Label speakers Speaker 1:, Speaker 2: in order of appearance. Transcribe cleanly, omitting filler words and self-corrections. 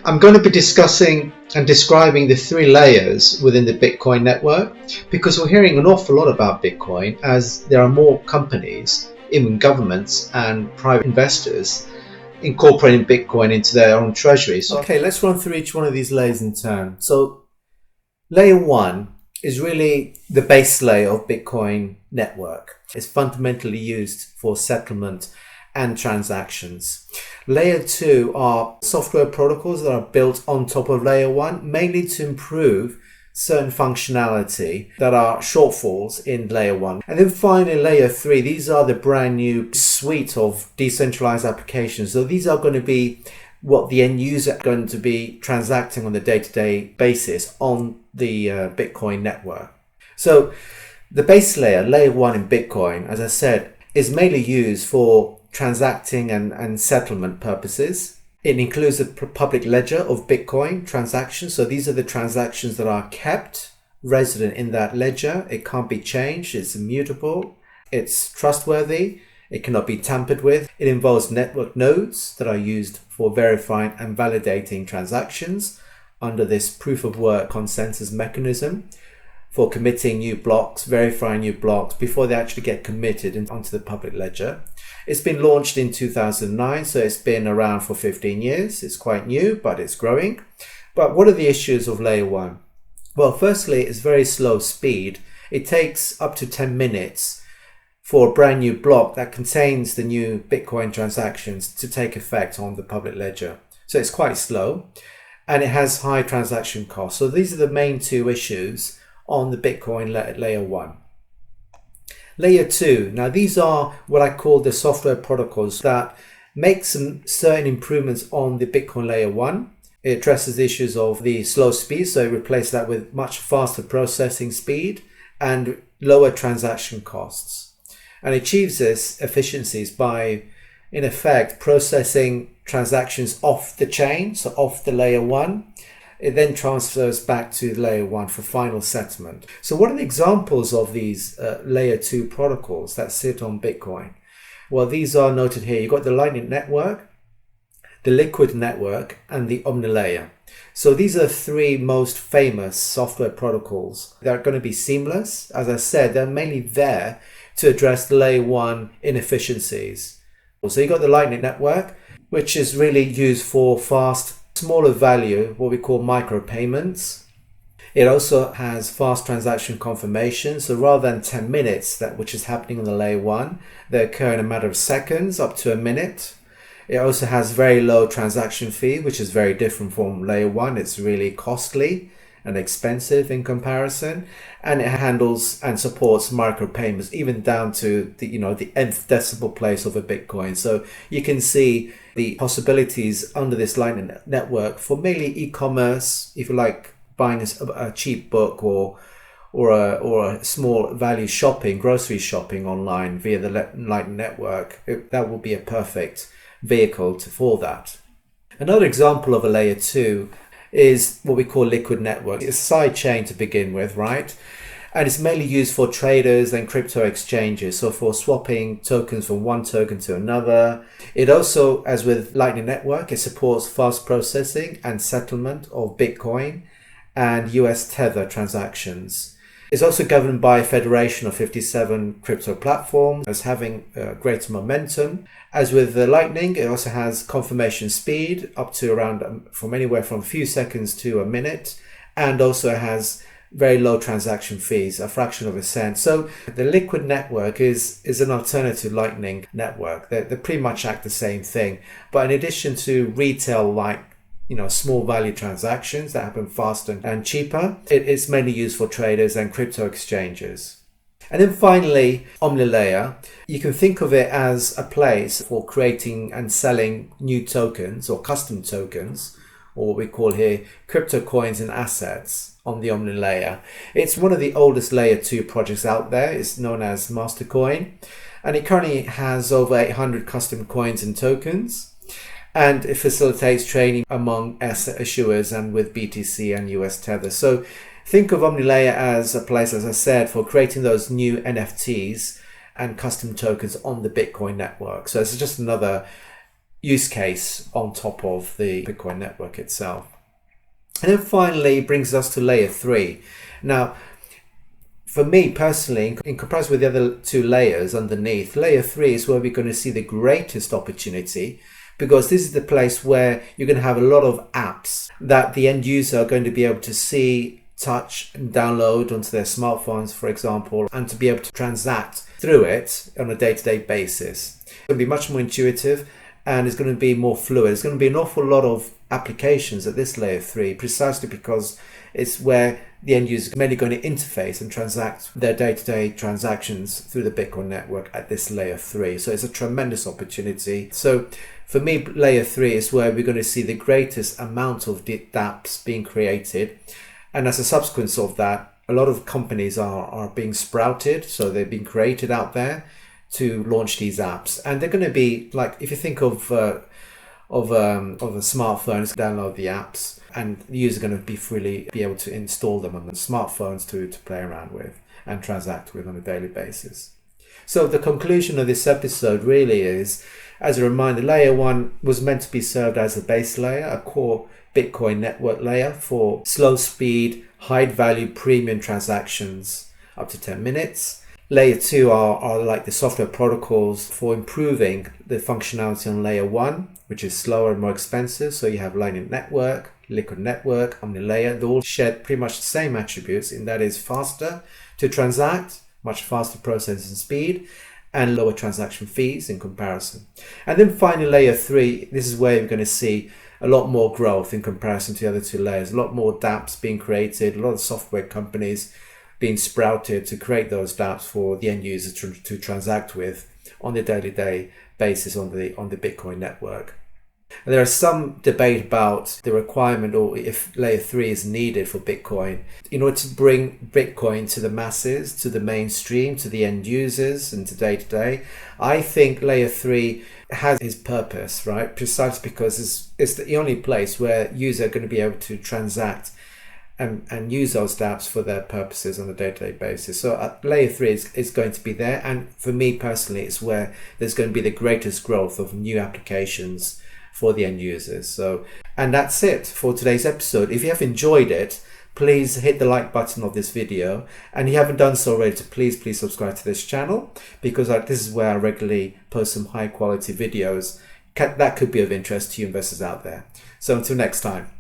Speaker 1: I'm going to be discussing and describing the three layers within the Bitcoin network, because we're hearing an awful lot about Bitcoin as there are more companies, even governments and private investors, incorporating Bitcoin into their own treasuries.
Speaker 2: Okay, let's run through each one of these layers in turn. So layer one is really the base layer of Bitcoin network. It's fundamentally used for settlement and transactions. Layer two are software protocols that are built on top of layer one, mainly to improve certain functionality that are shortfalls in layer one. And then finally, layer three, these are the brand new suite of decentralized applications. So these are going to be what the end user are going to be transacting on a day-to-day basis on the Bitcoin network. So the base layer, layer one in Bitcoin, as I said, is mainly used for transacting and settlement purposes. It includes a public ledger of Bitcoin transactions. So these are the transactions that are kept resident in that ledger. It can't be changed. It's immutable. It's trustworthy. It cannot be tampered with. It involves network nodes that are used for verifying and validating transactions under this proof of work consensus mechanism, for committing new blocks, verifying new blocks before they actually get committed onto the public ledger. It's been launched in 2009, so it's been around for 15 years. It's quite new, but it's growing. But what are the issues of layer one? Well, firstly, it's very slow speed. It takes up to 10 minutes for a brand new block that contains the new Bitcoin transactions to take effect on the public ledger. So it's quite slow, and it has high transaction costs. So these are the main two issues on the Bitcoin layer one. Layer two, now these are what I call the software protocols that make some certain improvements on the Bitcoin layer one. It addresses the issues of the slow speed, so it replaces that with much faster processing speed and lower transaction costs. And achieves this efficiencies by, in effect, processing transactions off the chain, so off the layer one. It then transfers back to layer one for final settlement. So what are the examples of these layer two protocols that sit on Bitcoin? Well, these are noted here. You've got the Lightning Network, the Liquid Network, and the Omni layer. So these are the three most famous software protocols. They're going to be seamless. As I said, they're mainly there to address the layer one inefficiencies. So you've got the Lightning Network, which is really used for fast, smaller value, what we call micropayments. It also has fast transaction confirmation. So rather than 10 minutes, which is happening on the layer one, they occur in a matter of seconds, up to a minute. It also has very low transaction fee, which is very different from layer one. It's really costly and expensive in comparison. And it handles and supports micropayments, even down to the nth decimal place of a Bitcoin. So you can see the possibilities under this Lightning Network for mainly e-commerce, if you like buying a cheap book or a small value shopping, grocery shopping online via the Lightning Network. That will be a perfect vehicle for that. Another example of a layer two is what we call Liquid Network. It's a side chain to begin with, right? And it's mainly used for traders and crypto exchanges, so for swapping tokens from one token to another. It also, as with Lightning Network, it supports fast processing and settlement of Bitcoin and US Tether transactions. It's also governed by a federation of 57 crypto platforms as having greater momentum. As with the Lightning, it also has confirmation speed up to around from anywhere from a few seconds to a minute, and also has very low transaction fees, a fraction of a cent. So the Liquid Network is an alternative Lightning Network. They pretty much act the same thing, but in addition to retail small value transactions that happen faster and cheaper, it's mainly used for traders and crypto exchanges. And then finally, Omni layer, you can think of it as a place for creating and selling new tokens or custom tokens, or what we call here crypto coins and assets on the Omni layer. It's one of the oldest layer 2 projects out there. It's known as Mastercoin, and it currently has over 800 custom coins and tokens, and it facilitates trading among asset issuers and with BTC and US Tether. So think of Omni layer as a place, as I said, for creating those new NFTs and custom tokens on the Bitcoin network. So it's just another use case on top of the Bitcoin network itself. And then finally, it brings us to layer 3. Now, for me personally, in comparison with the other 2 layers underneath, layer 3 is where we're going to see the greatest opportunity, because this is the place where you're going to have a lot of apps that the end user are going to be able to see, touch and download onto their smartphones, for example, and to be able to transact through it on a day-to-day basis. It's going to be much more intuitive, and it's going to be more fluid. There's going to be an awful lot of applications at this layer 3, precisely because it's where the end user is mainly going to interface and transact their day-to-day transactions through the Bitcoin network at this layer 3. So it's a tremendous opportunity. So for me, layer 3 is where we're going to see the greatest amount of dApps being created. And as a subsequence of that, a lot of companies are being sprouted. So they've been created out there to launch these apps. And they're going to be like, if you think of a smartphone, download the apps, and the user is going to be freely be able to install them on the smartphones to play around with and transact with on a daily basis. So the conclusion of this episode really is, as a reminder, layer 1 was meant to be served as a base layer, a core Bitcoin network layer for slow speed, high value premium transactions up to 10 minutes. Layer 2 are like the software protocols for improving the functionality on layer 1, which is slower and more expensive. So you have Lightning Network, Liquid Network, Omni layer. They all share pretty much the same attributes, in that is faster to transact, much faster processing speed, and lower transaction fees in comparison. And then finally, layer 3, this is where we're going to see a lot more growth in comparison to the other 2 layers. A lot more dApps being created, a lot of software companies being sprouted to create those dApps for the end user to transact with on the daily basis on the Bitcoin network. And there is some debate about the requirement, or if layer 3 is needed for Bitcoin in order to bring Bitcoin to the masses, to the mainstream, to the end users and to day. I think layer 3 has its purpose, right? Precisely because it's the only place where users are going to be able to transact and use those dApps for their purposes on a day-to-day basis. So layer 3 is going to be there, and for me personally, it's where there's going to be the greatest growth of new applications for the end users. So, and that's it for today's episode. If you have enjoyed it, please hit the like button of this video, and if you haven't done so already, please subscribe to this channel, because this is where I regularly post some high quality videos that could be of interest to you investors out there. So until next time.